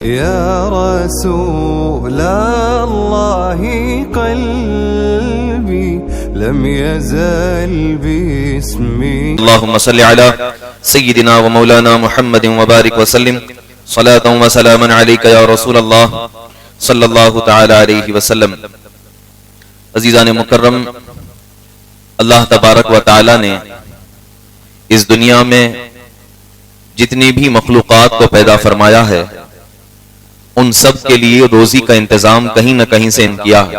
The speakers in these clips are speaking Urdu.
يا رسول الله قلبي لم يزل باسمي اللهم صل على سيدنا ومولانا محمد وبارك وسلم صلاة وسلاما عليك يا رسول الله صلی اللہ تعالی علیہ وسلم۔ عزیزان مکرم، اللہ تبارک و تعالی نے اس دنیا میں جتنی بھی مخلوقات کو پیدا فرمایا ہے ان سب کے لیے روزی کا انتظام کہیں نہ کہیں سے کیا ہے،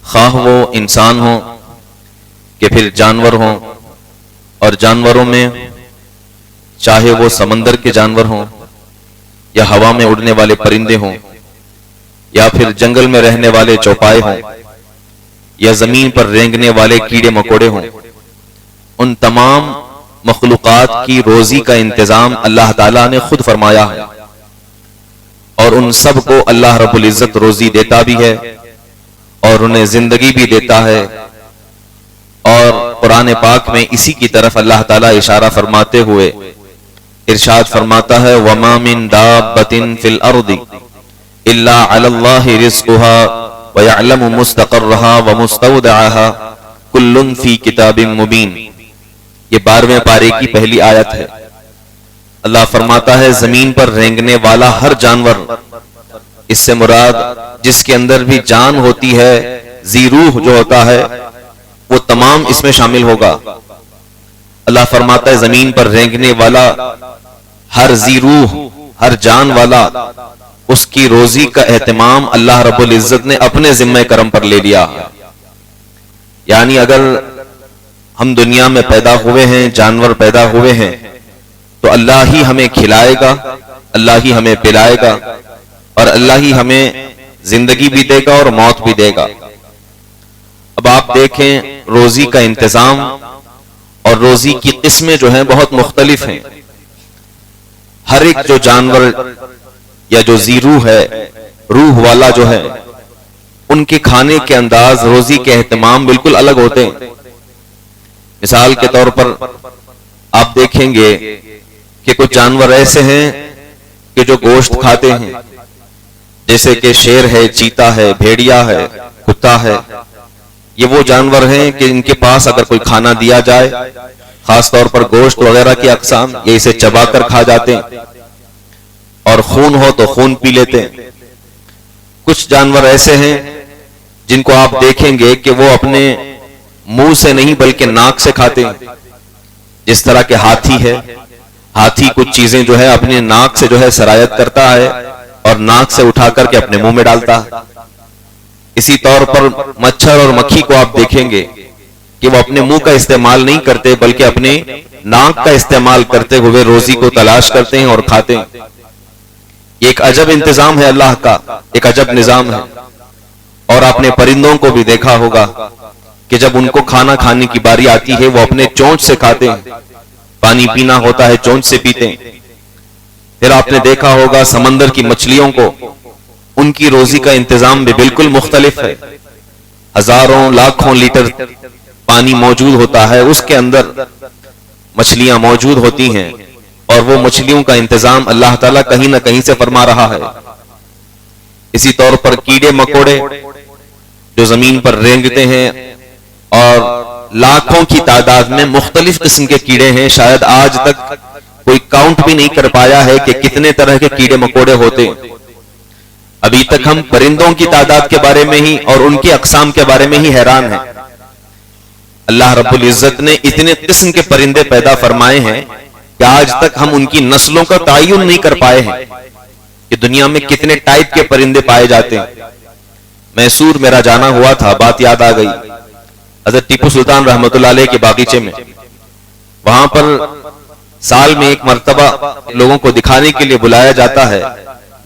خواہ وہ انسان ہو کہ پھر جانور ہوں، اور جانوروں میں چاہے وہ سمندر کے جانور ہوں یا ہوا میں اڑنے والے پرندے ہوں یا پھر جنگل میں رہنے والے چوپائے ہوں یا زمین پر رینگنے والے کیڑے مکوڑے ہوں، ان تمام مخلوقات کی روزی کا انتظام اللہ تعالیٰ نے خود فرمایا ہے، اور ان سب کو اللہ رب العزت روزی دیتا بھی ہے اور انہیں زندگی بھی دیتا ہے۔ اور قرآن پاک میں اسی کی طرف اللہ تعالیٰ اشارہ فرماتے ہوئے ارشاد فرماتا ہے وَمَا مِن دَابَّةٍ فِي الْأَرْضِ إِلَّا عَلَى اللَّهِ رِزْقُهَا وَيَعْلَمُ مُسْتَقَرَّهَا وَمُسْتَوْدَعَهَا كُلٌّ فِي كِتَابٍ مُبِينٍ۔ یہ 12ویں پارے کی پہلی آیت ہے۔ اللہ فرماتا ہے زمین پر رینگنے والا ہر جانور، اس سے مراد جس کے اندر بھی جان ہوتی ہے، ذی روح جو ہوتا ہے، وہ تمام اس میں شامل ہوگا۔ اللہ فرماتا ہے زمین پر رینگنے والا ہر ذی روح، ہر جان والا، اس کی روزی کا اہتمام اللہ رب العزت نے اپنے ذمہ کرم پر لے لیا۔ یعنی اگر ہم دنیا میں پیدا ہوئے ہیں، جانور پیدا ہوئے ہیں، تو اللہ ہی ہمیں کھلائے گا، اللہ ہی ہمیں پلائے گا، اور اللہ ہی ہمیں زندگی بھی دے گا اور موت بھی دے گا۔ اب آپ دیکھیں روزی کا انتظام اور روزی کی قسمیں جو ہیں بہت مختلف ہیں۔ ہر ایک جو جانور یا جو ذی روح ہے، روح والا جو ہے، ان کے کھانے کے انداز، روزی کے اہتمام بالکل الگ ہوتے ہیں۔ مثال کے طور پر آپ دیکھیں گے کہ کچھ جانور ایسے ہیں کہ جو گوشت کھاتے ہیں، جیسے کہ شیر ہے، چیتا ہے، بھیڑیا ہے، کتا ہے۔ یہ وہ جانور ہیں کہ ان کے پاس اگر کوئی کھانا دیا جائے، خاص طور پر گوشت وغیرہ کی اقسام، یہ اسے چبا کر کھا جاتے ہیں، اور خون ہو تو خون پی لیتے ہیں۔ کچھ جانور ایسے ہیں جن کو آپ دیکھیں گے کہ وہ اپنے منہ سے نہیں بلکہ ناک سے کھاتے ہیں، جس طرح کہ ہاتھی ہے۔ ہاتھی کچھ چیزیں جو ہے اپنے ناک سے جو ہے سرایت کرتا ہے اور ناک سے اٹھا کر کے اپنے منہ میں ڈالتا ہے۔ اسی طور پر مچھر اور مکھی کو آپ دیکھیں گے کہ وہ اپنے منہ کا استعمال نہیں کرتے بلکہ اپنے ناک کا استعمال کرتے ہوئے روزی کو تلاش کرتے ہیں اور کھاتے ہیں۔ یہ ایک عجب انتظام ہے اللہ کا، ایک عجب نظام ہے۔ اور آپ نے پرندوں کو بھی دیکھا ہوگا کہ جب ان کو کھانا کھانے کی باری آتی ہے وہ اپنے چونچ سے کھاتے ہیں، پانی پینا ہوتا ہے چونچ سے پیتے ہیں۔ پھر آپ نے دیکھا ہوگا سمندر کی مچھلیوں کو، ان کی روزی کا انتظام بھی بالکل مختلف ہے۔ ہزاروں لاکھوں لیٹر پانی موجود ہوتا ہے، اس کے اندر مچھلیاں موجود ہوتی ہیں، اور وہ مچھلیوں کا انتظام اللہ تعالیٰ کہیں نہ کہیں سے فرما رہا ہے۔ اسی طور پر کیڑے مکوڑے جو زمین پر رینگتے ہیں، اور لاکھوں کی تعداد میں مختلف قسم کے کیڑے ہیں، شاید آج تک کوئی کاؤنٹ بھی نہیں کر پایا ہے کہ کتنے طرح کے کیڑے مکوڑے ہوتے ہیں۔ ابھی تک ہم پرندوں کی تعداد کے بارے میں ہی اور ان کی اقسام کے بارے میں ہی حیران ہیں۔ اللہ رب العزت نے اتنے قسم کے پرندے پیدا فرمائے ہیں کہ آج تک ہم ان کی نسلوں کا تعین نہیں کر پائے ہیں کہ دنیا میں کتنے ٹائپ کے پرندے پائے جاتے ہیں۔ میسور میرا جانا ہوا تھا، بات یاد آ گئی، حضرت ٹیپو سلطان رحمۃ اللہ علیہ کے باغیچے میں۔ وہاں پر سال میں ایک مرتبہ لوگوں کو دکھانے کے لیے بلایا جاتا ہے،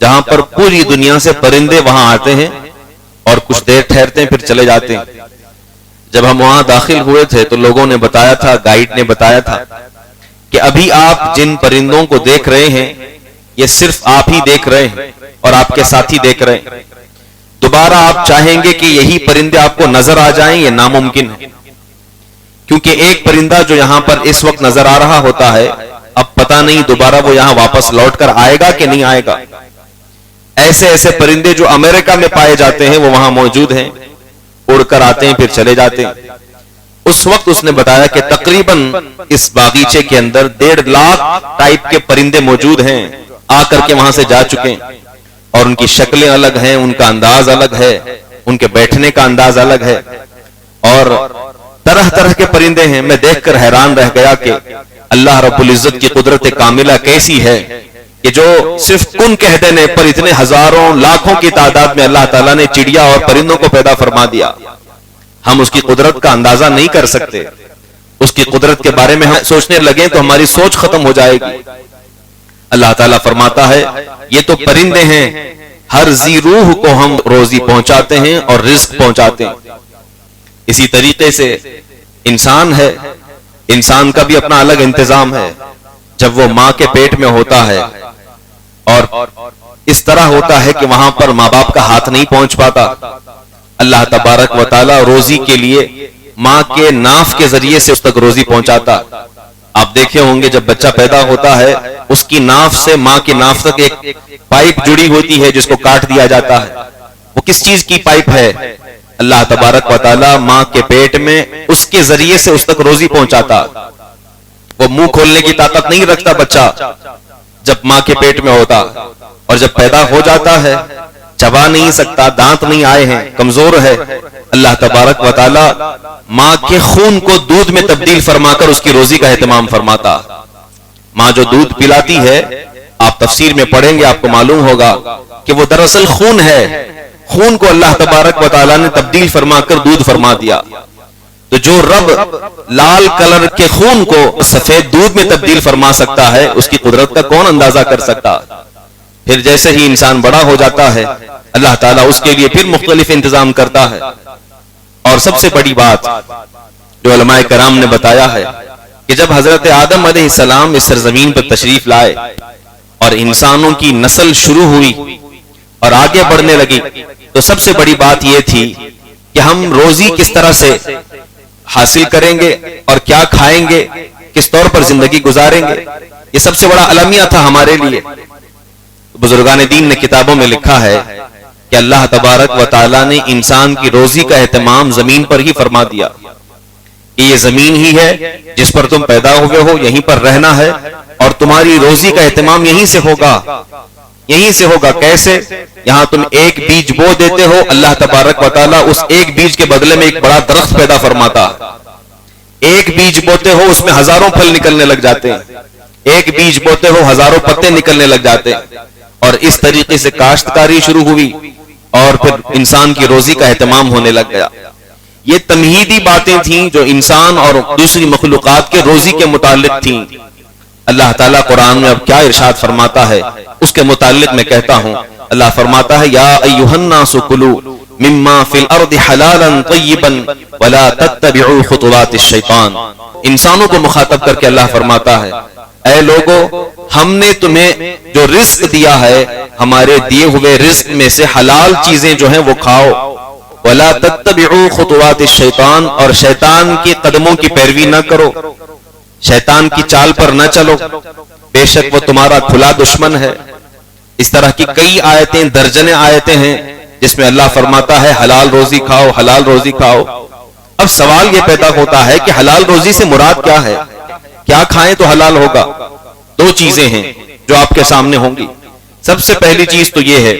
جہاں پر پوری دنیا سے پرندے وہاں آتے ہیں اور کچھ دیر ٹھہرتے ہیں پھر چلے جاتے ہیں۔ جب ہم وہاں داخل ہوئے تھے تو لوگوں نے بتایا تھا، گائیڈ نے بتایا تھا کہ ابھی آپ جن پرندوں کو دیکھ رہے ہیں یہ صرف آپ ہی دیکھ رہے ہیں اور آپ کے ساتھی دیکھ رہے ہیں۔ دوبارہ آپ چاہیں گے کہ یہی پرندے آپ کو نظر آ جائیں، یہ ناممکن ہے، کیونکہ ایک پرندہ جو یہاں پر اس وقت نظر آ رہا ہوتا ہے اب پتہ نہیں دوبارہ وہ یہاں واپس لوٹ کر آئے گا کہ نہیں آئے گا. ایسے ایسے پرندے جو امریکہ میں پائے جاتے ہیں وہ وہاں موجود ہیں, اڑ کر آتے ہیں پھر چلے جاتے ہیں. اس وقت اس نے بتایا کہ تقریباً اس باغیچے کے اندر 1.5 لاکھ ٹائپ کے پرندے موجود ہیں, آ کر کے وہاں سے جا چکے ہیں, اور ان کی شکلیں الگ ہیں, ان کا انداز الگ ہے, ان کے بیٹھنے کا انداز الگ ہے, اور طرح طرح کے پرندے ہیں. میں دیکھ کر حیران رہ گیا کہ اللہ رب العزت کی قدرت کاملہ کیسی ہے کہ جو صرف کن کہہ دینے پر اتنے ہزاروں لاکھوں کی تعداد میں اللہ تعالیٰ نے چڑیا اور پرندوں کو پیدا فرما دیا. ہم اس کی قدرت کا اندازہ نہیں کر سکتے. اس کی قدرت کے بارے میں ہم سوچنے لگیں تو ہماری سوچ ختم ہو جائے گی. اللہ تعالیٰ فرماتا ہے یہ تو پرندے ہیں, ہر ذی روح کو ہم روزی پہنچاتے ہیں اور رزق پہنچاتے ہیں. اسی طریقے سے انسان ہے, انسان کا بھی اپنا الگ انتظام ہے. جب وہ ماں کے پیٹ میں ہوتا ہے اور اس طرح ہوتا ہے کہ وہاں پر ماں باپ کا ہاتھ نہیں پہنچ پاتا, اللہ تبارک و تعالی روزی کے لیے ماں کے ناف کے ذریعے سے اس تک روزی پہنچاتا. آپ دیکھے ہوں گے جب بچہ پیدا ہوتا ہے اس کی ناف سے ماں کی ناف تک ایک پائپ جڑی ہوتی ہے جس کو کاٹ دیا جاتا ہے. وہ کس چیز کی پائپ ہے؟ اللہ تبارک و تعالی ماں کے پیٹ میں اس کے ذریعے سے اس تک روزی پہنچاتا. وہ منہ کھولنے کی طاقت نہیں رکھتا بچہ جب ماں کے پیٹ میں ہوتا, اور جب پیدا ہو جاتا ہے چبا نہیں سکتا, دانت نہیں آئے ہیں, کمزور ہے. اللہ تبارک و تعالی ماں کے خون کو دودھ میں تبدیل فرما کر اس کی روزی کا اہتمام فرماتا. ماں جو دودھ پلاتی ہے, آپ تفسیر میں پڑھیں گے آپ کو معلوم ہوگا کہ وہ دراصل خون ہے. خون کو اللہ تبارک و تعالی نے تبدیل فرما کر دودھ فرما دیا. تو جو رب لال کلر کے خون کو سفید دودھ میں تبدیل فرما سکتا ہے اس کی قدرت کا کون اندازہ کر سکتا. پھر جیسے ہی انسان بڑا ہو جاتا ہے اللہ تعالیٰ اس کے لیے پھر مختلف انتظام کرتا ہے. اور سب سے بڑی بات جو علماء کرام نے بتایا ہے کہ جب حضرت آدم علیہ السلام اس سرزمین پر تشریف لائے اور انسانوں کی نسل شروع ہوئی اور آگے بڑھنے لگی, تو سب سے بڑی بات یہ تھی کہ ہم روزی کس طرح سے حاصل کریں گے اور کیا کھائیں گے, کس طور پر زندگی گزاریں گے. یہ سب سے بڑا المیہ تھا ہمارے لیے. بزرگان دین نے کتابوں میں لکھا ہے کہ اللہ تبارک و تعالیٰ نے انسان کی روزی کا اہتمام زمین پر ہی فرما دیا کہ یہ زمین ہی ہے جس پر تم پیدا ہوئے ہو, یہیں پر رہنا ہے, اور تمہاری روزی کا اہتمام یہیں سے ہوگا. یہیں سے ہوگا کیسے؟ یہاں تم ایک بیج بو دیتے ہو, اللہ تبارک و تعالیٰ اس ایک بیج کے بدلے میں ایک بڑا درخت پیدا فرماتا. ایک بیج بوتے ہو اس میں ہزاروں پھل نکلنے لگ جاتے ہیں, ایک بیج بوتے ہو ہزاروں پتے نکلنے لگ جاتے ہیں. اور اس طریقے سے کاشتکاری شروع ہوئی اور پھر انسان کی روزی کا اہتمام ہونے لگ گیا. یہ تمہیدی باتیں تھیں جو انسان اور دوسری مخلوقات کے روزی کے متعلق تھیں. اللہ تعالیٰ قرآن میں اب کیا ارشاد فرماتا ہے اس کے متعلق میں کہتا ہوں. اللہ فرماتا ہے یا ایھا الناس کلوا مما فی الارض حلالا طیبا ولا تتبعوا خطوات الشیطان. انسانوں کو مخاطب کر کے اللہ فرماتا ہے اے لوگو ہم نے تمہیں جو رزق دیا ہے ہمارے دیے ہوئے رزق میں سے حلال چیزیں جو ہیں وہ کھاؤ. ولا تتبعوا خطوات الشیطان, اور شیطان کے قدموں کی پیروی نہ کرو, شیطان کی چال پر نہ چلو, بے شک وہ تمہارا کھلا دشمن ہے. اس طرح کی کئی آیتیں, درجنے آیتیں ہیں جس میں اللہ فرماتا ہے حلال روزی کھاؤ, حلال روزی کھاؤ. اب سوال یہ پیدا ہوتا ہے کہ حلال روزی سے مراد کیا ہے, کیا کھائیں تو حلال ہوگا؟ دو چیزیں ہیں جو آپ کے سامنے ہوں گی. سب سے پہلی چیز تو یہ ہے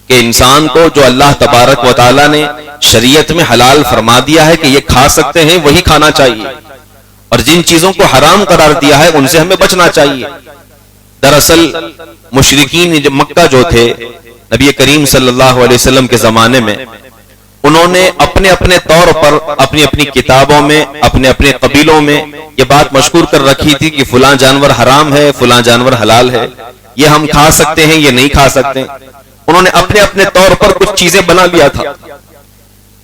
کہ انسان کو جو اللہ تبارک و تعالیٰ نے شریعت میں حلال فرما دیا ہے کہ یہ کھا سکتے ہیں وہی کھانا چاہیے, اور جن چیزوں کو حرام قرار دیا ہے ان سے ہمیں بچنا چاہیے. دراصل مشرکین مکہ جو تھے نبی کریم صلی اللہ علیہ وسلم کے زمانے میں, انہوں نے اپنے اپنے طور پر اپنی اپنی کتابوں میں اپنے اپنے قبیلوں میں یہ بات مشہور کر رکھی تھی کہ فلاں جانور حرام ہے, فلاں جانور حلال ہے, یہ ہم کھا سکتے ہیں, یہ نہیں کھا سکتے. انہوں نے اپنے اپنے طور پر کچھ چیزیں بنا لیا تھا.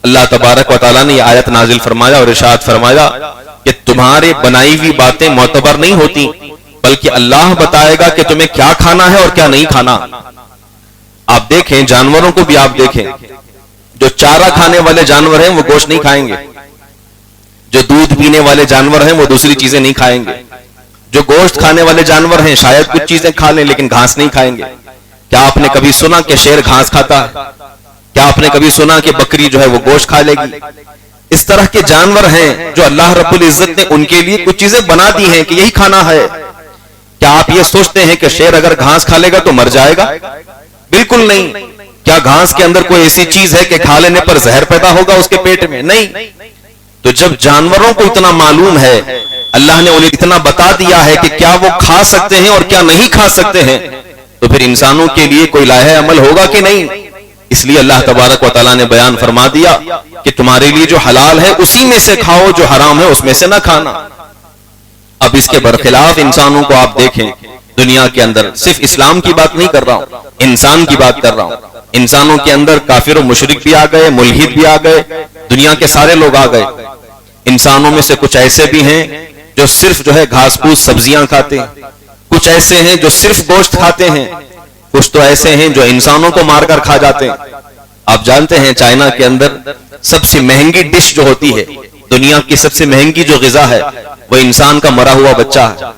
اللہ تبارک و تعالیٰ نے یہ آیت نازل فرمایا اور ارشاد فرمایا کہ تمہارے بنائی ہوئی باتیں معتبر نہیں ہوتی, بلکہ اللہ بتائے گا کہ تمہیں کیا کھانا ہے اور کیا نہیں کھانا. آپ دیکھیں جانوروں کو بھی آپ دیکھیں, جو چارہ کھانے والے جانور ہیں وہ گوشت نہیں کھائیں گے, جو دودھ پینے والے جانور ہیں وہ دوسری چیزیں نہیں کھائیں گے, جو گوشت کھانے والے جانور ہیں شاید کچھ چیزیں کھا لیں لیکن گھاس نہیں کھائیں گے. کیا آپ نے کبھی سنا کہ شیر گھاس کھاتا ہے؟ کیا آپ نے کبھی سنا کہ بکری جو ہے وہ گوشت کھا لے گی؟ اس طرح کے جانور ہیں جو اللہ رب العزت نے ان کے لیے کچھ چیزیں بنا دی ہیں کہ یہی کھانا ہے. کیا آپ یہ سوچتے ہیں کہ شیر اگر گھاس کھا لے گا تو مر جائے گا؟ بالکل نہیں. کیا گھاس کے اندر کوئی ایسی چیز ہے کہ کھا لینے پر زہر پیدا ہوگا اس کے پیٹ میں؟ نہیں. تو جب جانوروں کو اتنا معلوم ہے، اللہ نے انہیں اتنا بتا دیا ہے کہ کیا وہ کھا سکتے ہیں اور کیا نہیں کھا سکتے ہیں، تو پھر انسانوں کے لیے کوئی لائحہ عمل ہوگا کہ نہیں؟ اس لیے اللہ تبارک و تعالیٰ نے بیان فرما دیا کہ تمہارے لیے جو حلال ہے اسی میں سے کھاؤ، جو حرام ہے اس میں سے نہ کھانا. اب اس کے برخلاف انسانوں کو آپ دیکھیں دنیا کے اندر، صرف اسلام کی بات نہیں کر رہا ہوں، انسان کی بات کر رہا ہوں. انسانوں کے اندر کافر و مشرک بھی آ گئے، ملحد بھی آ گئے، دنیا کے سارے لوگ آ گئے. انسانوں میں سے کچھ ایسے بھی ہیں جو صرف جو ہے گھاس پھوس سبزیاں کھاتے ہیں، کچھ ایسے ہیں جو صرف گوشت کھاتے ہیں، کچھ تو ایسے ہیں جو انسانوں کو مار کر کھا جاتے ہیں. آپ جانتے ہیں چائنا کے اندر سب سے مہنگی ڈش جو ہوتی ہے، دنیا کی سب سے مہنگی جو غذا ہے وہ انسان کا مرا ہوا بچہ ہے.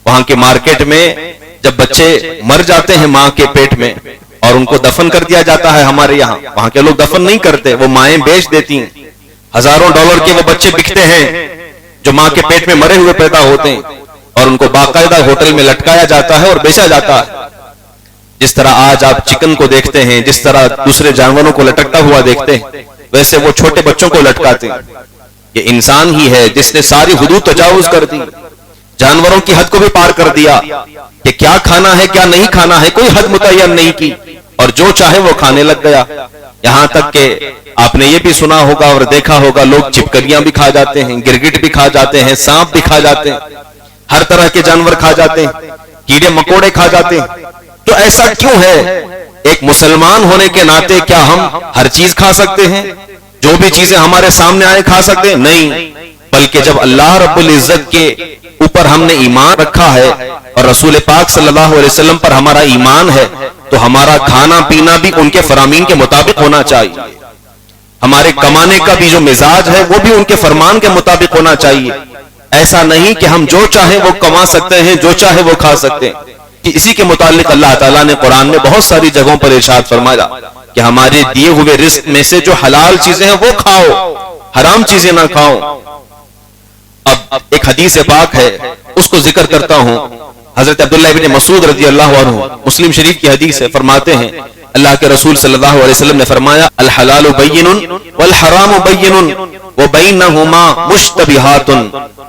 وہاں کے مارکیٹ میں جب بچے مر جاتے ہیں ماں کے پیٹ میں اور ان کو دفن کر دیا جاتا ہے، ہمارے یہاں وہاں کے لوگ دفن نہیں کرتے، وہ مائیں بیچ دیتی ہیں. ہزاروں ڈالر کے وہ بچے بکتے ہیں جو ماں کے پیٹ میں مرے ہوئے پیدا ہوتے ہیں، اور ان کو باقاعدہ ہوٹل میں لٹکایا جاتا ہے اور بیچا جاتا ہے. جس طرح آج آپ چکن کو دیکھتے ہیں، جس طرح دوسرے جانوروں کو لٹکتا ہوا دیکھتے ہیں، ویسے وہ چھوٹے بچوں کو لٹکاتے ہیں. یہ انسان ہی ہے جس نے ساری حدود تجاوز کر دی، جانوروں کی حد کو بھی پار کر دیا کہ کیا کھانا ہے کیا نہیں کھانا ہے، کوئی حد متعین نہیں کی اور جو چاہے وہ کھانے لگ گیا. یہاں تک کہ آپ نے یہ بھی سنا ہوگا اور دیکھا ہوگا لوگ چھپکلیاں بھی کھا جاتے ہیں، گرگٹ بھی کھا جاتے ہیں، سانپ بھی کھا جاتے ہیں، ہر طرح کے جانور کھا جاتے ہیں، کیڑے مکوڑے کھا جاتے ہیں. تو ایسا کیوں ہے؟ ایک مسلمان ہونے کے ناطے کیا ہم ہر چیز کھا سکتے ہیں؟ جو بھی چیزیں ہمارے سامنے آئے کھا سکتے ہیں؟ نہیں. بلکہ جب اللہ رب العزت کے اوپر ہم نے ایمان رکھا ہے اور رسول پاک صلی اللہ علیہ وسلم پر ہمارا ایمان ہے تو ہمارا کھانا پینا بھی ان کے فرامین کے مطابق ہونا چاہیے. ہمارے کمانے کا بھی جو مزاج ہے وہ بھی ان کے فرمان کے مطابق ہونا چاہیے. ایسا نہیں کہ ہم جو چاہیں وہ کما سکتے ہیں، جو چاہے وہ کھا سکتے ہیں. کہ اسی کے متعلق اللہ تعالیٰ نے قرآن میں بہت ساری جگہوں پر ارشاد فرمایا کہ ہمارے دیے ہوئے رزق میں سے جو حلال چیزیں ہیں وہ کھاؤ، حرام چیزیں نہ کھاؤ. اب ایک حدیث پاک ہے اس کو ذکر کرتا ہوں. حضرت عبداللہ ابن مسعود رضی اللہ عنہ، مسلم شریف کی حدیث ہے، فرماتے ہیں اللہ کے رسول صلی اللہ علیہ وسلم نے فرمایا الحلال بین والحرام بین وبینہما مشتبہات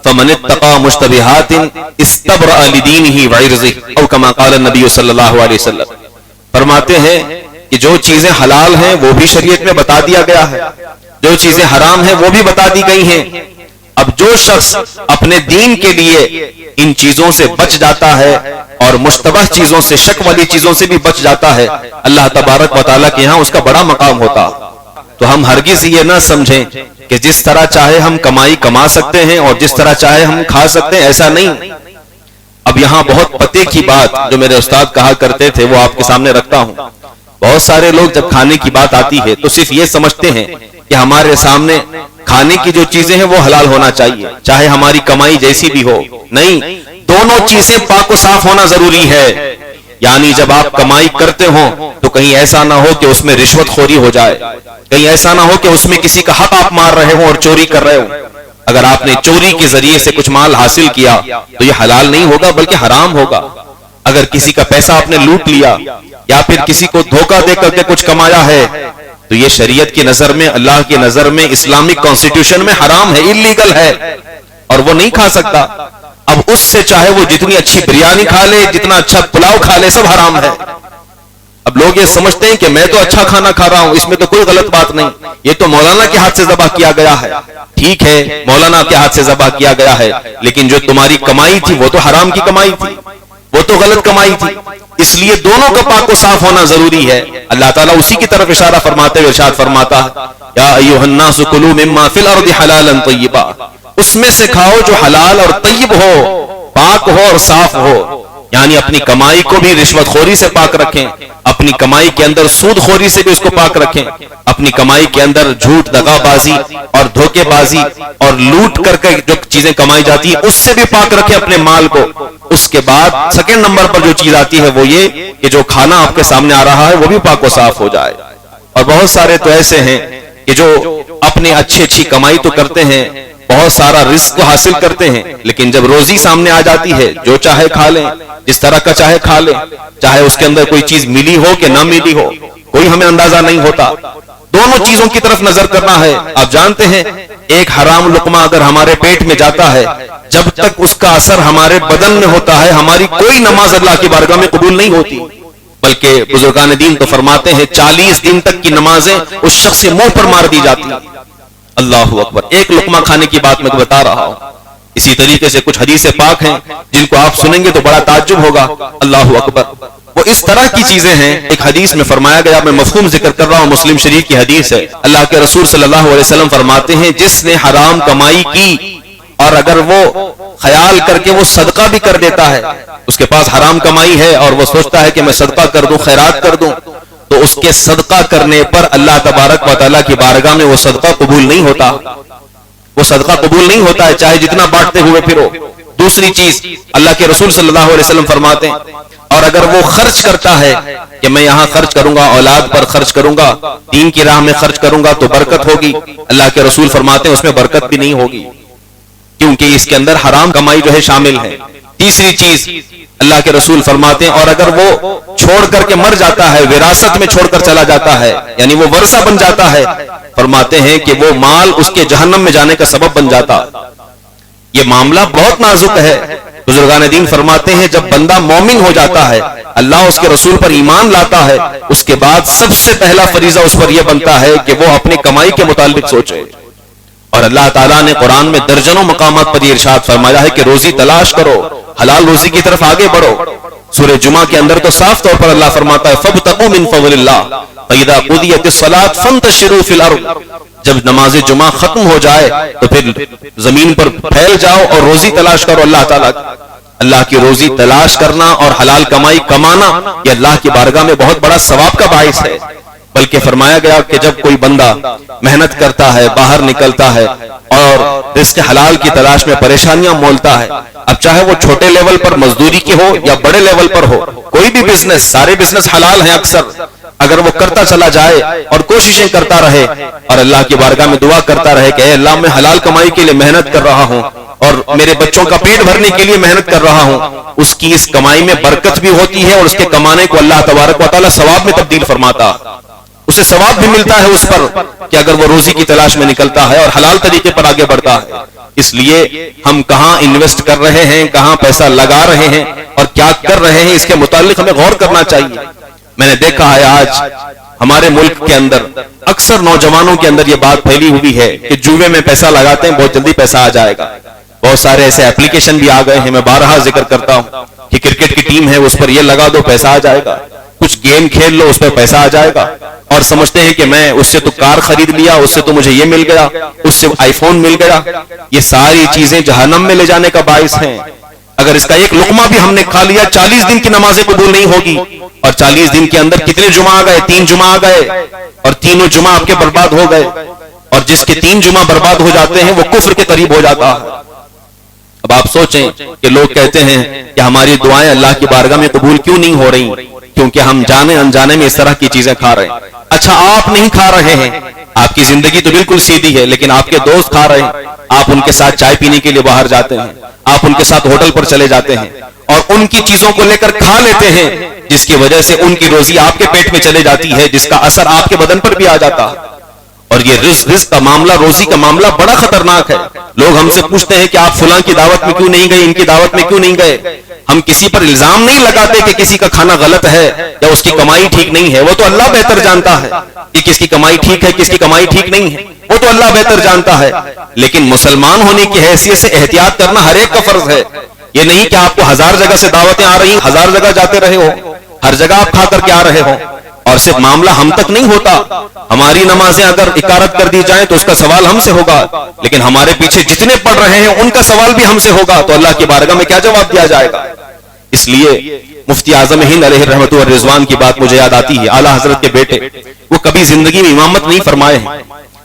فمن اتقى مشتبہات استبرأ لدینہ وعرضہ او کما قال النبی صلی اللہ علیہ وسلم. فرماتے ہیں کہ جو چیزیں حلال ہیں وہ بھی شریعت میں بتا دیا گیا ہے، جو چیزیں حرام ہیں وہ بھی بتا دی گئی ہیں. اب جو شخص اپنے دین کے لیے ان چیزوں سے بچ جاتا ہے اور مشتبہ چیزوں سے، شک والی چیزوں سے بھی بچ جاتا ہے، اللہ تبارک و تعالیٰ کے ہاں اس کا بڑا مقام ہوتا. تو ہم ہرگز یہ نہ سمجھیں کہ جس طرح چاہے ہم کمائی کما سکتے ہیں اور جس طرح چاہے ہم کھا سکتے ہیں، ایسا نہیں. اب یہاں بہت پتے کی بات جو میرے استاد کہا کرتے تھے وہ آپ کے سامنے رکھتا ہوں. بہت سارے لوگ جب کھانے کی بات آتی ہے تو صرف یہ سمجھتے ہیں کہ ہمارے سامنے کھانے کی جو چیزیں ہیں وہ حلال ہونا چاہیے، چاہے ہماری کمائی جیسی بھی ہو. نہیں، دونوں چیزیں پاک و صاف ہونا ضروری ہے. یعنی جب آپ کمائی کرتے ہوں تو کہیں ایسا نہ ہو کہ اس میں رشوت خوری ہو جائے، کہیں ایسا نہ ہو کہ اس میں کسی کا حق آپ مار رہے ہوں اور چوری کر رہے ہوں. اگر آپ نے چوری کے ذریعے سے کچھ مال حاصل کیا تو یہ حلال نہیں ہوگا بلکہ حرام ہوگا. اگر کسی کا پیسہ آپ نے لوٹ لیا یا پھر کسی کو دھوکہ دے کر کے کچھ کمایا ہے تو یہ شریعت کی نظر میں، اللہ کی نظر میں، اسلامک کانسٹیٹیوشن میں حرام ہے، انلیگل ہے اور وہ نہیں کھا سکتا. اب اس سے چاہے وہ جتنی اچھی بریانی کھا لے، جتنا اچھا پلاؤ کھا لے، سب حرام ہے. اب لوگ یہ سمجھتے ہیں کہ میں تو اچھا کھانا کھا رہا ہوں، اس میں تو کوئی غلط بات نہیں، یہ تو مولانا کے ہاتھ سے ذبح کیا گیا ہے. ٹھیک ہے، مولانا کے ہاتھ سے ذبح کیا گیا ہے، لیکن جو تمہاری کمائی تھی وہ تو حرام کی کمائی تھی، وہ تو غلط کمائی تھی. اس لیے دونوں کا پاک و صاف ہونا ضروری ہے. اللہ تعالیٰ اسی کی طرف اشارہ فرماتے ہوئے ارشاد فرماتا ہے یا ایھا الناس کلوا مما فی الارض حلالا طیبا، اس میں سے کھاؤ جو حلال اور طیب ہو، پاک ہو اور صاف ہو. یعنی اپنی کمائی کو بھی رشوت خوری سے پاک رکھیں، اپنی کمائی کے اندر سود خوری سے بھی اس کو پاک رکھیں، اپنی کمائی کے اندر جھوٹ، دغا بازی اور دھوکے بازی اور لوٹ کر کے جو چیزیں کمائی جاتی ہیں اس سے بھی پاک رکھیں اپنے مال کو۔ اس کے بعد سیکنڈ نمبر پر جو چیز آتی ہے وہ یہ کہ جو کھانا آپ کے سامنے آ رہا ہے وہ بھی پاک و صاف ہو جائے۔ اور بہت سارے تو ایسے ہیں کہ جو اپنے اچھی کمائی تو کرتے ہیں، بہت سارا رزق کو حاصل کرتے ہیں، لیکن جب روزی سامنے آ جاتی ہے جو چاہے کھا لیں، جس طرح کا چاہے کھا لیں، چاہے اس کے اندر کوئی چیز ملی ہو کہ نہ ملی ہو، کوئی ہمیں اندازہ نہیں ہوتا۔ دونوں چیزوں کی طرف نظر کرنا ہے۔ آپ جانتے ہیں ایک حرام لقمہ اگر ہمارے پیٹ میں جاتا ہے، جب تک اس کا اثر ہمارے بدن میں ہوتا ہے ہماری کوئی نماز اللہ کی بارگاہ میں قبول نہیں ہوتی، بلکہ بزرگان دین تو فرماتے ہیں 40 دن تک کی نمازیں اس شخص سے منہ پر مار دی جاتی ہیں۔ اللہ اکبر، ایک لقمہ کھانے کی بات میں بتا رہا ہوں۔ اسی طریقے سے کچھ حدیث پاک ہیں جن کو آپ سنیں گے تو بڑا تعجب ہوگا۔ اللہ اکبر، وہ اس طرح کی چیزیں ہیں۔ ایک حدیث میں فرمایا گیا، میں مفہوم ذکر کر رہا ہوں، مسلم شریف کی حدیث ہے، اللہ کے رسول صلی اللہ علیہ وسلم فرماتے ہیں جس نے حرام کمائی کی اور اگر وہ خیال کر کے وہ صدقہ بھی کر دیتا ہے، اس کے پاس حرام کمائی ہے اور وہ سوچتا ہے کہ میں صدقہ کر دوں، خیرات کر دوں، تو اس کے صدقہ کرنے پر اللہ تبارک و تعالیٰ کی بارگاہ میں وہ صدقہ قبول نہیں ہوتا، وہ صدقہ قبول نہیں ہوتا ہے چاہے جتنا بانٹتے ہوئے پھرو۔ دوسری چیز اللہ کے رسول صلی اللہ علیہ وسلم فرماتے ہیں اور اگر وہ خرچ کرتا ہے کہ میں یہاں خرچ کروں گا، اولاد پر خرچ کروں گا، دین کی راہ میں خرچ کروں گا تو برکت ہوگی، اللہ کے رسول فرماتے ہیں اس میں برکت بھی نہیں ہوگی، کیونکہ اس کے اندر حرام کمائی جو ہے شامل ہے۔ تیسری چیز اللہ کے رسول فرماتے ہیں اور اگر وہ چھوڑ کر کے مر جاتا ہے، وراثت میں چھوڑ کر چلا جاتا ہے، یعنی وہ ورثہ بن جاتا ہے، فرماتے ہیں کہ وہ مال اس کے جہنم میں جانے کا سبب بن جاتا۔ یہ معاملہ بہت نازک ہے۔ بزرگان دین فرماتے ہیں جب بندہ مومن ہو جاتا ہے، اللہ اس کے رسول پر ایمان لاتا ہے، اس کے بعد سب سے پہلا فریضہ اس پر یہ بنتا ہے کہ وہ اپنی کمائی کے متعلق سوچے۔ اور اللہ تعالیٰ نے قرآن میں درجنوں مقامات پر یہ ارشاد فرمایا ہے کہ روزی تلاش کرو، حلال روزی کی طرف آگے بڑھو۔ سورہ جمعہ کے اندر تو صاف طور پر اللہ فرماتا ہے فَابْتَغُوا مِن فَضْلِ اللَّهِ فَإِذَا قُضِيَتِ الصَّلَاةُ فَانتَشِرُوا فِي الْأَرْضِ، جب نماز جمعہ ختم ہو جائے تو پھر زمین پر پھیل جاؤ اور روزی تلاش کرو اللہ تعالیٰ کی۔ اللہ کی روزی تلاش کرنا اور حلال کمائی کمانا یہ اللہ کی بارگاہ میں بہت بڑا ثواب کا باعث ہے۔ بلکہ فرمایا گیا کہ جب کوئی بندہ محنت کرتا ہے، باہر نکلتا ہے اور رزق حلال کی تلاش میں پریشانیاں مولتا ہے، اب چاہے وہ چھوٹے لیول پر مزدوری کی ہو یا بڑے لیول پر ہو، کوئی بھی بزنس، سارے بزنس حلال ہیں اکثر، اگر وہ کرتا چلا جائے اور کوششیں کرتا رہے اور اللہ کی بارگاہ میں دعا کرتا رہے کہ اے اللہ میں حلال کمائی کے لیے محنت کر رہا ہوں اور میرے بچوں کا پیٹ بھرنے کے لیے محنت کر رہا ہوں، اس کی اس کمائی میں برکت بھی ہوتی ہے اور اس کے کمانے کو اللہ تبارک و تعالیٰ ثواب میں تبدیل فرماتا، اسے ثواب بھی ملتا ہے اس پر کہ اگر وہ روزی کی تلاش میں نکلتا ہے اور حلال طریقے پر آگے بڑھتا ہے۔ اس لیے ہم کہاں انویسٹ کر رہے ہیں، کہاں پیسہ لگا رہے ہیں اور کیا کر رہے ہیں، اس کے متعلق ہمیں غور کرنا چاہیے۔ میں نے دیکھا ہے آج ہمارے ملک کے اندر اکثر نوجوانوں کے اندر یہ بات پھیلی ہوئی ہے کہ جوے میں پیسہ لگاتے ہیں بہت جلدی پیسہ آ جائے گا۔ بہت سارے ایسے اپلیکیشن بھی آ گئے ہیں، میں بارہا ذکر کرتا ہوں کہ کرکٹ کی ٹیم ہے اس پر یہ لگا دو پیسہ آ جائے گا، کچھ گیم کھیل لو اس پر پیسہ آ جائے گا، اور سمجھتے ہیں کہ میں اس سے تو کار خرید لیا، اس سے تو مجھے یہ مل گیا، اس سے آئی فون مل گیا۔ یہ ساری چیزیں جہنم میں لے جانے کا باعث ہیں۔ اگر اس کا ایک لقمہ بھی ہم نے کھا لیا 40 دن کی نمازیں قبول نہیں ہوگی، اور 40 دن کے اندر کتنے جمعہ آ گئے؟ 3 جمعہ آ گئے اور تینوں جمعہ آپ کے برباد ہو گئے، اور جس کے 3 جمعہ برباد ہو جاتے ہیں وہ کفر کے قریب ہو جاتا ہے۔ اب آپ سوچیں کہ لوگ کہتے ہیں کہ ہماری دعائیں اللہ کی بارگاہ میں قبول کیوں نہیں ہو رہی؟ کیونکہ ہم جانے انجانے میں اس طرح کی چیزیں کھا رہے ہیں۔ اچھا آپ نہیں کھا رہے ہیں، آپ کی زندگی تو بالکل سیدھی ہے، لیکن آپ کے دوست کھا رہے ہیں، آپ ان کے ساتھ چائے پینے کے لیے باہر جاتے ہیں، آپ ان کے ساتھ ہوٹل پر چلے جاتے ہیں اور ان کی چیزوں کو لے کر کھا لیتے ہیں، جس کی وجہ سے ان کی روزی آپ کے پیٹ میں چلے جاتی ہے، جس کا اثر آپ کے بدن پر بھی آ جاتا ہے۔ اور یہ رزق کا معاملہ، روزی کا معاملہ بڑا خطرناک ہے۔ لوگ ہم سے پوچھتے ہیں کہ آپ فلاں کی دعوت میں کیوں نہیں گئے، ان کی دعوت میں کیوں نہیں گئے؟ ہم کسی پر الزام نہیں لگاتے کہ کسی کا کھانا غلط ہے یا اس کی کمائی ٹھیک نہیں ہے، وہ تو اللہ بہتر جانتا ہے کہ کس کی کمائی ٹھیک ہے، کس کی کمائی ٹھیک نہیں ہے، وہ تو اللہ بہتر جانتا ہے۔ لیکن مسلمان ہونے کی حیثیت سے احتیاط کرنا ہر ایک کا فرض ہے۔ یہ نہیں کہ آپ کو 1000 جگہ سے دعوتیں آ رہی، 1000 جگہ جاتے رہے ہو، ہر جگہ آپ کھا کر کے آ رہے ہو، اور صرف معاملہ ہم تک نہیں ہوتا۔ ہماری نمازیں اگر اکارت کر دی جائیں تو اس کا سوال ہم سے ہوگا، لیکن ہمارے پیچھے جتنے پڑھ رہے ہیں ان کا سوال بھی ہم سے ہوگا، تو اللہ کی بارگاہ میں کیا جواب دیا جائے گا؟ اس لیے مفتی اعظم ہند علیہ رحمت و رضوان کی بات مجھے یاد آتی ہے. اعلیٰ حضرت کے بیٹے, وہ کبھی زندگی میں امامت نہیں فرمائے ہیں,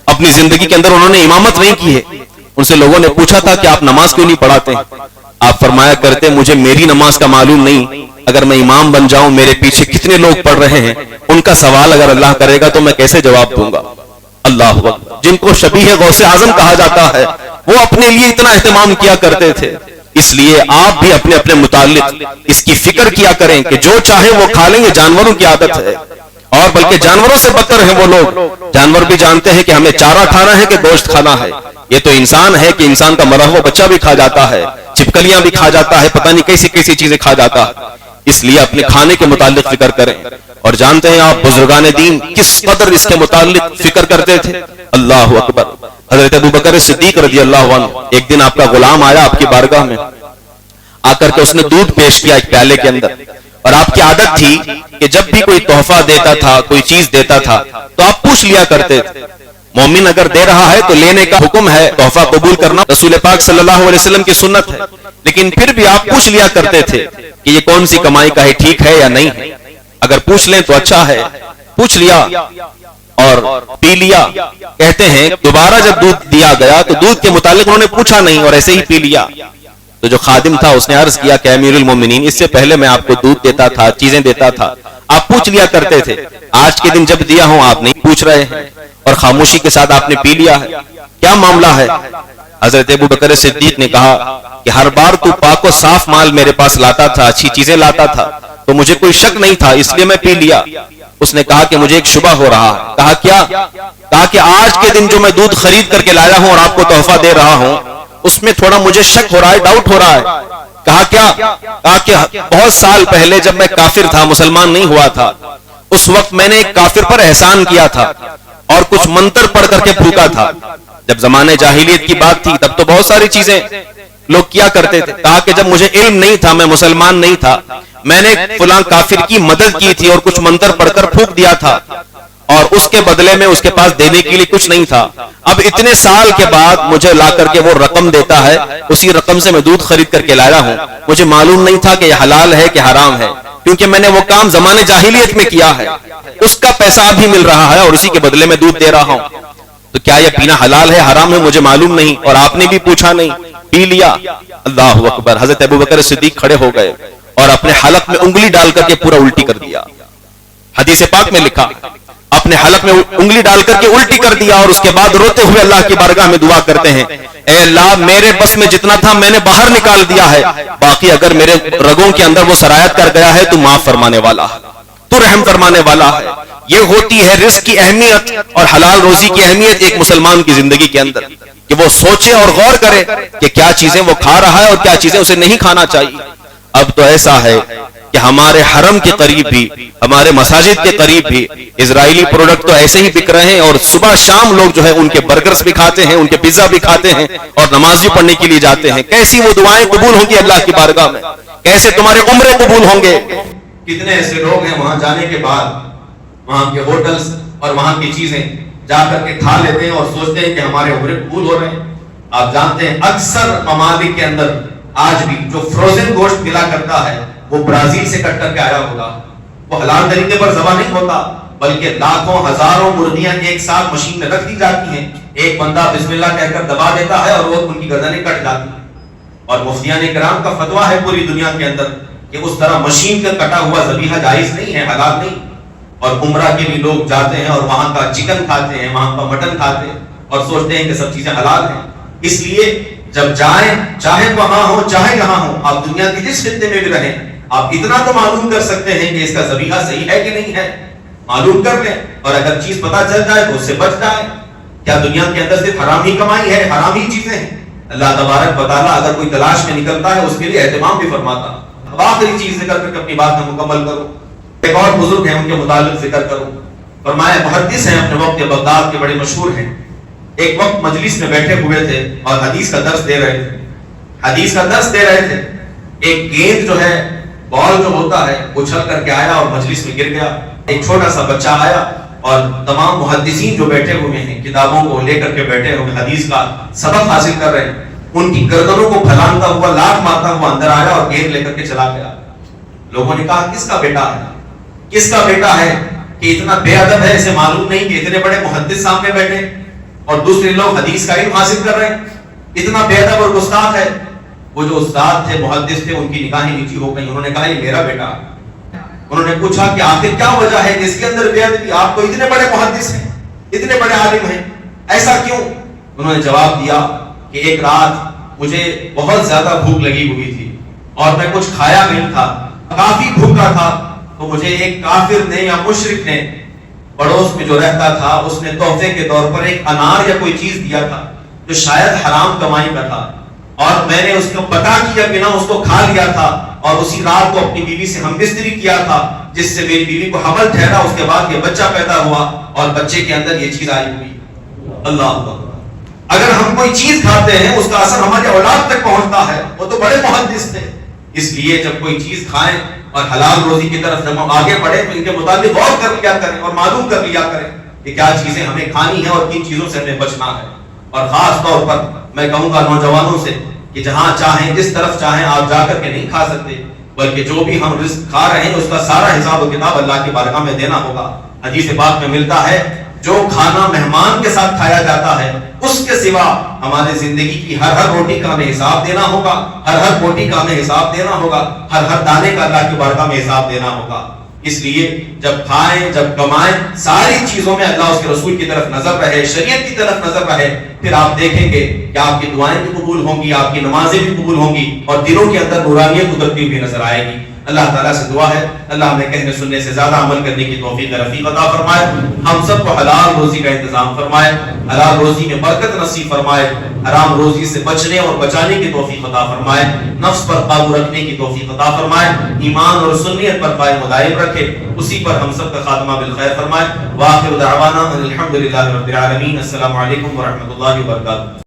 اپنی زندگی کے اندر انہوں نے امامت نہیں کی ہے. ان سے لوگوں نے پوچھا تھا کہ آپ نماز کیوں نہیں پڑھاتے ہیں؟ آپ فرمایا کرتے مجھے میری نماز کا معلوم نہیں, اگر میں امام بن جاؤں میرے پیچھے کتنے لوگ پڑھ رہے ہیں, ان کا سوال اگر اللہ کرے گا تو میں کیسے جواب دوں گا. اللہ اکبر. جن کو شبیہ غوث اعظم کہا جاتا ہے وہ اپنے لیے اتنا اہتمام کیا کرتے تھے. اس لیے آپ بھی اپنے اپنے متعلق اس کی فکر کیا کریں کہ جو چاہے وہ کھا لیں. یہ جانوروں کی عادت ہے, اور بلکہ جانوروں سے بدتر ہیں وہ لوگ. جانور بھی جانتے ہیں کہ ہمیں چارہ کھانا ہے کہ گوشت کھانا ہے. یہ تو انسان ہے کہ انسان کا مرا ہوا بچہ بھی کھا جاتا ہے, چھپکلیاں بھی کھا جاتا ہے, پتہ نہیں کیسی کیسی چیزیں کھا جاتا ہے. اس لیے اپنے کھانے کے متعلق فکر کریں. اور جانتے ہیں آپ بزرگان دین کس قدر اس کے متعلق فکر کرتے تھے. اللہ اکبر. حضرت ابو بکر صدیق رضی اللہ عنہ, ایک دن آپ کا غلام آیا آپ کی بارگاہ میں, آ کر کے اس نے دودھ پیش کیا ایک پیالے کے اندر, اور آپ کی عادت تھی کہ جب بھی کوئی تحفہ دیتا تھا, کوئی چیز دیتا تھا, تو آپ پوچھ لیا کرتے تھے. مومن اگر دے رہا ہے تو لینے کا حکم ہے, تحفہ قبول کرنا رسول پاک صلی اللہ علیہ وسلم کی سنت ہے, لیکن پھر بھی آپ پوچھ لیا کرتے تھے کہ یہ کون سی کمائی کا ہے, ٹھیک ہے یا نہیں ہے. اگر پوچھ لیں تو اچھا ہے, پوچھ لیا اور پی لیا. کہتے ہیں دوبارہ جب دودھ دیا گیا تو دودھ کے متعلق انہوں نے پوچھا نہیں اور ایسے ہی پی لیا. تو جو خادم تھا اس نے عرض کیا کہ امیر المومنین, اس سے پہلے میں آپ کو دودھ دیتا تھا, چیزیں دیتا تھا, آپ پوچھ لیا کرتے تھے. آج کے دن جب دیا ہوں آپ نہیں پوچھ رہے ہیں اور خاموشی کے ساتھ آپ نے پی لیا ہے, کیا معاملہ ہے؟ حضرت ابو بکر صدیق نے کہا کہ ہر بار تو پاک و صاف مال میرے پاس لاتا تھا, اچھی چیزیں لاتا تھا, تو مجھے کوئی شک نہیں تھا, اس لیے میں پی لیا. اس نے کہا کہ مجھے ایک شبہ ہو رہا ہے. کہا کیا؟ کہا کہ آج کے دن جو میں دودھ خرید کر کے لایا ہوں اور آپ کو تحفہ دے رہا ہوں, اس میں تھوڑا مجھے شک ہو رہا ہے, ڈاؤٹ ہو رہا ہے. کہا کیا؟ کہا کہ بہت سال پہلے جب میں کافر تھا, مسلمان نہیں ہوا تھا, اس وقت میں نے ایک کافر پر احسان کیا تھا اور کچھ منتر پڑھ کر کے پھونکا تھا. جب زمانے جاہلیت کی بات تھی تب تو بہت ساری چیزیں لوگ کیا کرتے تھے. کہا کہ جب مجھے علم نہیں تھا, میں مسلمان نہیں تھا, میں نے فلاں کافر کی مدد کی تھی اور کچھ منتر پڑھ کر پھونک دیا تھا, اور اس کے بدلے میں اس کے پاس دینے کے لیے کچھ نہیں تھا. اب اتنے سال کے بعد مجھے لا کر کے وہ رقم دیتا ہے, اسی رقم سے میں دودھ خرید کر کے لایا ہوں. مجھے معلوم نہیں تھا کہ یہ حلال ہے کہ حرام ہے, کیونکہ میں نے وہ کام زمانے جاہلیت میں کیا ہے. اس کا پیسہ ابھی مل رہا ہے اور اسی کے بدلے میں دودھ دے رہا ہوں. تو کیا یہ پینا حلال ہے حرام ہے مجھے معلوم نہیں, اور آپ نے بھی پوچھا نہیں, پی لیا. اللہ اکبر. حضرت ابو بکر صدیق کھڑے ہو گئے اور اپنے حلق میں انگلی ڈال کر کے پورا الٹی کر دیا. حدیث پاک میں لکھا اپنے حلق میں انگلی ڈال کر کے الٹی کر دیا, اور اس کے بعد روتے ہوئے اللہ کی بارگاہ میں دعا کرتے ہیں, اے اللہ میرے بس میں جتنا تھا میں نے باہر نکال دیا ہے, باقی اگر میرے رگوں کے اندر وہ سرایت کر گیا ہے تو معاف فرمانے والا ہے, تو رحم فرمانے والا ہے. یہ ہوتی ہے رزق کی اہمیت اور حلال روزی کی اہمیت ایک مسلمان کی زندگی کے اندر, کہ وہ سوچے اور غور کرے کہ کیا چیزیں وہ کھا رہا ہے اور کیا چیزیں اسے نہیں کھانا چاہیے. اب تو ایسا ہے کہ ہمارے حرم کے قریب بھی, ہمارے مساجد کے قریب بھی اسرائیلی پروڈکٹ تو ایسے ہی بک رہے ہیں, اور صبح شام لوگ جو ہے ان کے برگرز بھی کھاتے ہیں, ان کے پیزا بھی کھاتے ہیں, اور نماز بھی پڑھنے کے لیے جاتے ہیں. کیسی وہ دعائیں قبول ہوں گی اللہ کی بارگاہ میں, کیسے تمہارے عمرے قبول ہوں گے. کتنے ایسے لوگ ہیں وہاں جانے کے بعد وہاں کے ہوٹلز اور وہاں کی چیزیں جا کر کے کھا لیتے ہیں اور سوچتے ہیں کہ ہمارے عمرے قبول ہو رہے ہیں. آپ جانتے ہیں اکثر ممالک کے اندر آج بھی جو فروزن گوشت ملا کرتا ہے وہ برازیل سے کٹ کر کے آیا ہوگا. وہ حلال طریقے پر ذبح نہیں ہوتا, بلکہ لاکھوں ہزاروں مرغیاں ایک ساتھ مشین میں رکھ دی جاتی ہیں, ایک بندہ بسم اللہ کہہ کر دبا دیتا ہے اور وہ ان کی گردنیں کٹ جاتی ہیں. اور مفتیان کرام کا فتویٰ ہے پوری دنیا کے اندر کہ اس طرح مشین کا کٹا ہوا ذبیحہ جائز نہیں ہے, حلال نہیں. اور عمرہ کے بھی لوگ جاتے ہیں اور وہاں کا چکن کھاتے ہیں, وہاں کا مٹن کھاتے ہیں اور سوچتے ہیں کہ سب چیزیں حلال ہیں. اس لیے جب جائیں, چاہے وہاں ہو چاہے یہاں ہو, آپ دنیا کے جس خطے میں بھی رہیں, آپ اتنا تو معلوم کر سکتے ہیں کہ اس کا ذبیحہ صحیح ہے کہ نہیں ہے, معلوم کر لیں. اور اگر چیز پتہ چل جائے تو اس سے بچ جائے. کیا دنیا کے اندر صرف حرام ہی کمائی ہے, حرام ہی چیزیں ہیں؟ اللہ تبارک و تعالیٰ اگر کوئی تلاش میں نکلتا ہے اس کے لیے اہتمام بھی فرماتا. اب آخری چیز ذکر کر کے اپنی بات میں مکمل کروں. ایک اور بزرگ ہیں ان کے متعلق ذکر کروں. فرمایا محدث ہیں اپنے وقت بغداد کے, بڑے مشہور ہیں. ایک وقت مجلس میں بیٹھے ہوئے تھے اور حدیث کا درس دے رہے تھے. حدیث کا درس دے رہے تھے, ایک گیند جو ہے, بال جو ہوتا ہے, اچھل کر کے آیا اور مجلس میں گر گیا. ایک چھوٹا سا بچہ آیا اور تمام محدثین جو بیٹھے ہوئے ہیں, کتابوں کو لے کر کے بیٹھے ہوئے, حدیث کا سبق حاصل کر رہے ہیں, ان کی گردنوں کو پھلانتا ہوا, لاٹ مارتا ہوا اندر آیا اور گیند لے کر کے چلا گیا. لوگوں نے کہا کس کا بیٹا ہے، کس کا بیٹا ہے کہ اتنا بے ادب ہے، اسے معلوم نہیں کہ اتنے بڑے محدث سامنے بیٹھے اور دوسرے لوگ حدیث کا علم حاصل کر رہے ہیں، اتنا بے ادب اور گستاخ ہے۔ وہ جو استاد تھے، محدث تھے، ان کی نگاہیں نیچی ہو گئی، انہوں نے کہا یہ میرا بیٹا ہے۔ انہوں نے پوچھا کہ آخر کیا وجہ ہے کہ اس کے اندر بے ادبی، آپ کو اتنے بڑے محدث ہیں، اتنے بڑے عالم ہیں، ایسا کیوں؟ انہوں نے جواب دیا کہ ایک رات مجھے بہت زیادہ بھوک لگی ہوئی تھی اور میں کچھ کھایا نہیں تھا، کافی بھوکا تھا، تو مجھے ایک کافر نے یا مشرک نے پڑوس میں جو رہتا تھا اس نے تحفے کے طور پر ایک انار یا کوئی چیز دیا تھا جو شاید حرام کمائی کا تھا، اور میں نے اس کو پتا کیا بنا اس کو کھا لیا تھا، اور اسی رات کو اپنی بیوی سے ہم بستری کیا تھا، جس سے میری بیوی کو حمل ٹھہرا، اس کے بعد یہ بچہ پیدا ہوا اور بچے کے اندر یہ چیز آئی ہوئی۔ اللہ اکبر۔ اگر ہم کوئی چیز کھاتے ہیں اس کا اثر ہمارے اولاد تک پہنچتا ہے، وہ تو بڑے محدث تھے۔ اس لیے جب کوئی چیز کھائیں اور حلال روزی کی طرف جب ہم آگے بڑھیں تو ان کے مطابق غور کر لیا کریں اور معلوم کر لیا کریں کہ کیا چیزیں ہمیں کھانی ہیں اور کن چیزوں سے ہمیں بچنا ہے۔ اور خاص طور پر میں کہوں گا نوجوانوں سے کہ جہاں چاہیں جس طرف چاہیں آپ جا کر کے نہیں کھا سکتے، بلکہ جو بھی ہم رزق کھا رہے ہیں اس کا سارا حساب و کتاب اللہ کی بارگاہ میں دینا ہوگا۔ حدیث پاک میں ملتا ہے جو کھانا مہمان کے ساتھ کھایا جاتا ہے اس کے سوا ہمارے زندگی کی ہر ہر روٹی کا ہمیں حساب دینا ہوگا، ہر ہر روٹی کا ہمیں حساب دینا ہوگا، ہر ہر دانے کا اللہ کی بارگاہ میں حساب دینا ہوگا۔ اس لیے جب کھائیں جب کمائیں ساری چیزوں میں اللہ اس کے رسول کی طرف نظر رہے، شریعت کی طرف نظر رہے، پھر آپ دیکھیں گے کہ آپ کی دعائیں بھی قبول ہوں گی، آپ کی نمازیں بھی قبول ہوں گی اور دلوں کے اندر نورانیت اترتی ہوئی نظر آئے گی۔ اللہ تعالیٰ سے دعا ہے اللہ ہمیں کہنے سننے سے زیادہ عمل کرنے کی توفیق رفیق عطا فرمائے، ہم سب کو حلال روزی کا انتظام فرمائے، حلال روزی میں برکت نصیب فرمائے، حرام روزی سے بچنے اور بچانے کی توفیق عطا فرمائے، نفس پر قابو رکھنے کی توفیق عطا فرمائے، ایمان اور سنیت پر قائم و دائم رکھے، اسی پر ہم سب کا خاتمہ بالخیر فرمائے۔ وآخر دعوانا الحمدللہ رب العالمین۔ السلام علیکم ورحمۃ اللہ وبرکاتہ۔